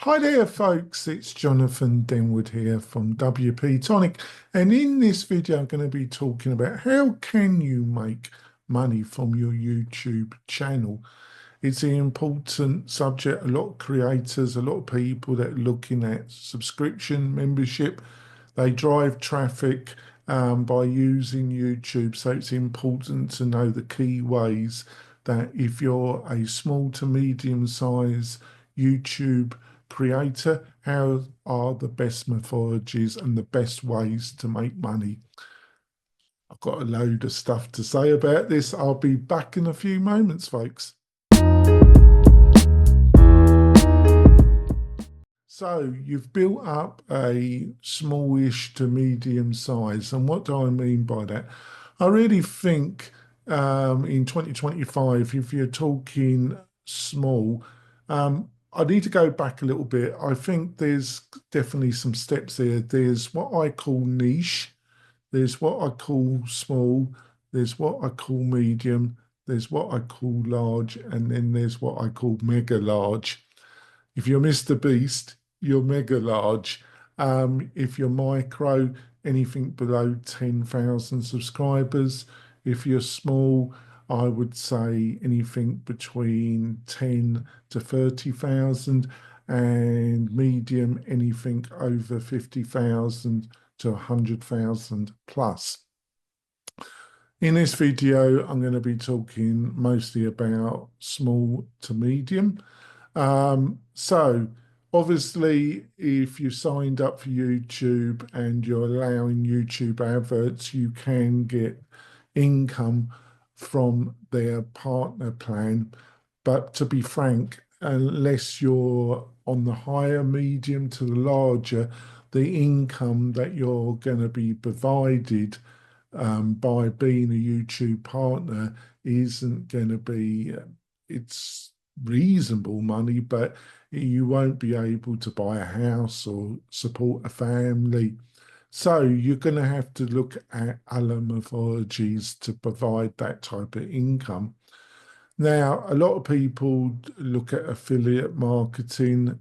Hi there, folks. It's Jonathan Denwood here from WP-Tonic, and in this video, I'm going to be talking about how can you make money from your YouTube channel. It's an important subject. A lot of creators, a lot of people that are looking at subscription membership, they drive traffic by using YouTube. So it's important to know the key ways that if you're a small to medium size YouTube creator, how are the best methodologies and the best ways to make money. I've got a load of stuff to say about this. I'll be back in a few moments, folks. So you've built up a smallish to medium size. And what do I mean by that? I really think in 2025, if you're talking small, I need to go back a little bit. I think there's definitely some steps there. There's what I call niche, there's what I call small, there's what I call medium, there's what I call large, and then there's what I call mega large. If you're Mr. Beast, you're mega large. If you're micro, anything below 10,000 subscribers. If you're small, I would say anything between 10 to 30,000, and medium, anything over 50,000 to 100,000 plus. In this video, I'm going to be talking mostly about small to medium. So obviously, if you signed up for YouTube and you're allowing YouTube adverts, you can get income from their partner plan. But to be frank, unless you're on the higher medium to the larger, the income that you're going to be provided by being a YouTube partner isn't going to be, it's reasonable money, but you won't be able to buy a house or support a family. So you're going to have to look at other methodologies to provide that type of income. Now, a lot of people look at affiliate marketing.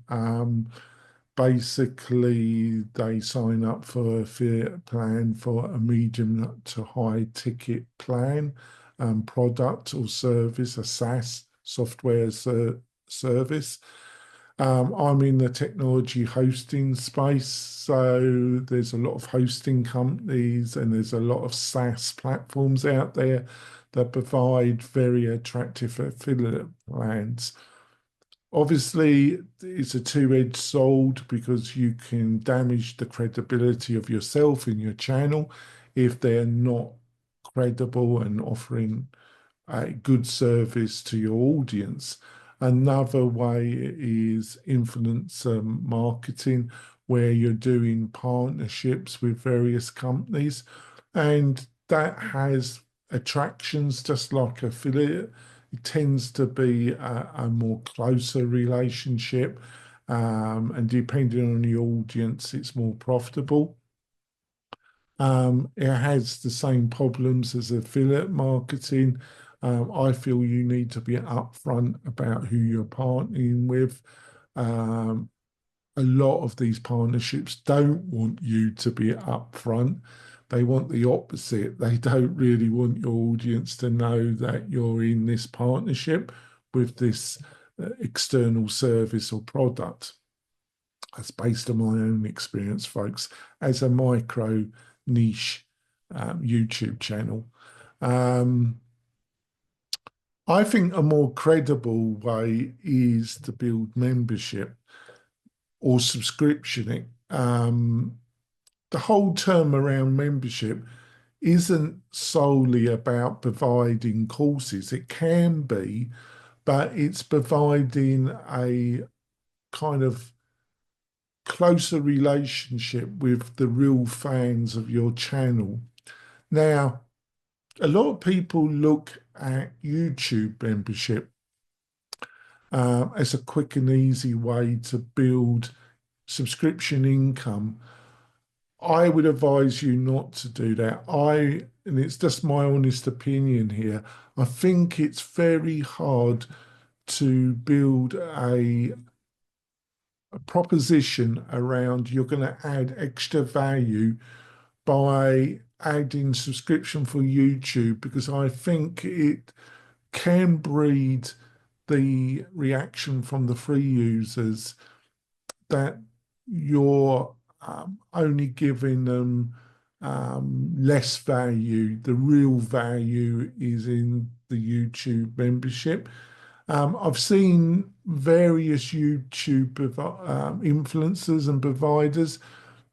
Basically, they sign up for an affiliate plan for a medium to high ticket plan, product or service, a SaaS software service. I'm in the technology hosting space, so there's a lot of hosting companies and there's a lot of SaaS platforms out there that provide very attractive affiliate plans. Obviously, it's a two-edged sword because you can damage the credibility of yourself in your channel if they're not credible and offering a good service to your audience. Another way is influencer marketing, where you're doing partnerships with various companies, and that has attractions just like affiliate. It tends to be a more closer relationship, and depending on the audience, it's more profitable. It has the same problems as affiliate marketing. I feel you need to be upfront about who you're partnering with. Um, a lot of these partnerships don't want you to be upfront. They want the opposite. They don't really want your audience to know that you're in this partnership with this external service or product. That's based on my own experience, folks, as a micro niche YouTube channel. Um, I think a more credible way is to build membership or subscriptioning. The whole term around membership isn't solely about providing courses. It can be, but it's providing a kind of closer relationship with the real fans of your channel. Now, a lot of people look at YouTube membership as a quick and easy way to build subscription income. I would advise you not to do that. And it's just my honest opinion here, I think it's very hard to build a proposition around you're going to add extra value by adding subscription for YouTube, because I think it can breed the reaction from the free users that you're only giving them less value. The real value is in the YouTube membership. I've seen various YouTube influencers and providers,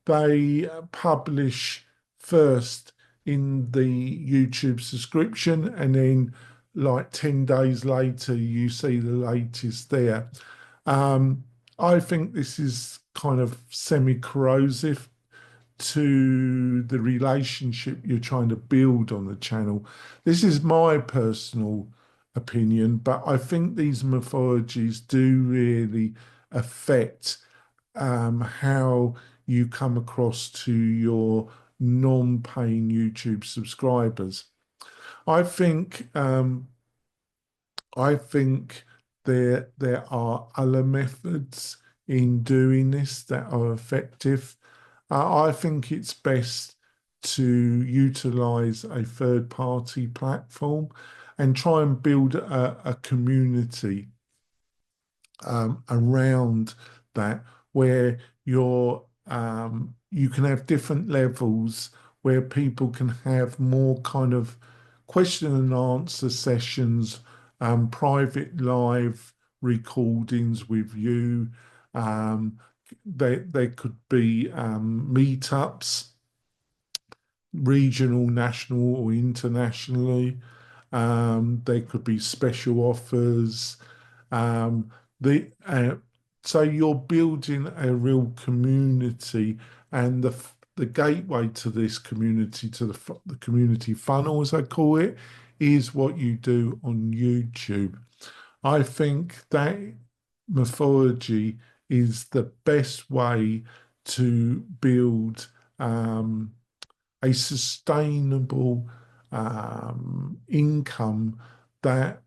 they publish first in the YouTube subscription, and then like 10 days later, you see the latest there. Um, I think this is kind of semi-corrosive to the relationship you're trying to build on the channel. This is my personal opinion, but I think these mythologies do really affect how you come across to your non-paying YouTube subscribers. I think I think there are other methods in doing this that are effective. I think it's best to utilize a third-party platform and try and build a community around that, where you can have different levels where people can have more kind of question and answer sessions, private live recordings with you. There could be meetups, regional, national, or internationally. There could be special offers. Um, the So you're building a real community, and the gateway to this community, to the community funnel, as I call it, is what you do on YouTube. I think that mythology is the best way to build a sustainable income that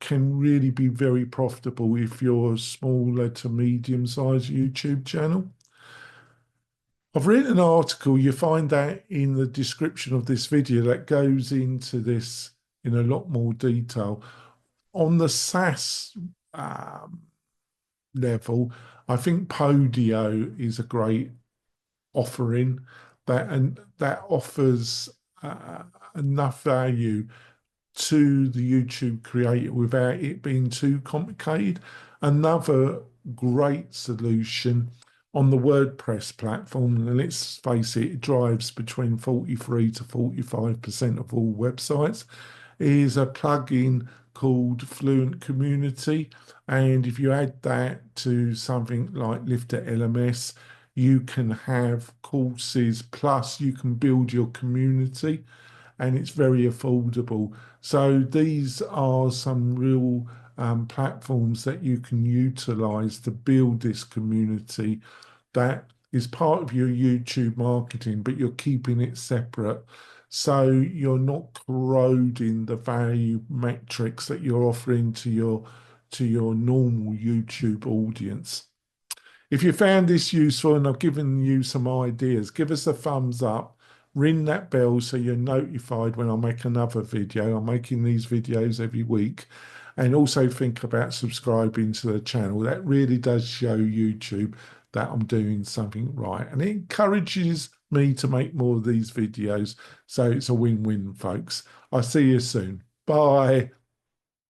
can really be very profitable if you're a smaller to medium-sized YouTube channel. I've written an article, you find that in the description of this video, that goes into this in a lot more detail. On the SaaS level, I think Podio is a great offering that offers enough value to the YouTube creator without it being too complicated. Another great solution on the WordPress platform, and let's face it, it drives between 43 to 45% of all websites, is a plugin called Fluent Community. And if you add that to something like Lifter LMS, you can have courses, plus you can build your community, and it's very affordable. So these are some real platforms that you can utilize to build this community that is part of your YouTube marketing, but you're keeping it separate. So you're not corroding the value metrics that you're offering to your normal YouTube audience. If you found this useful and I've given you some ideas, give us a thumbs up, ring that bell so you're notified when I make another video. I'm making these videos every week. And also think about subscribing to the channel. That really does show YouTube that I'm doing something right. And it encourages me to make more of these videos. So it's a win-win, folks. I'll see you soon. Bye.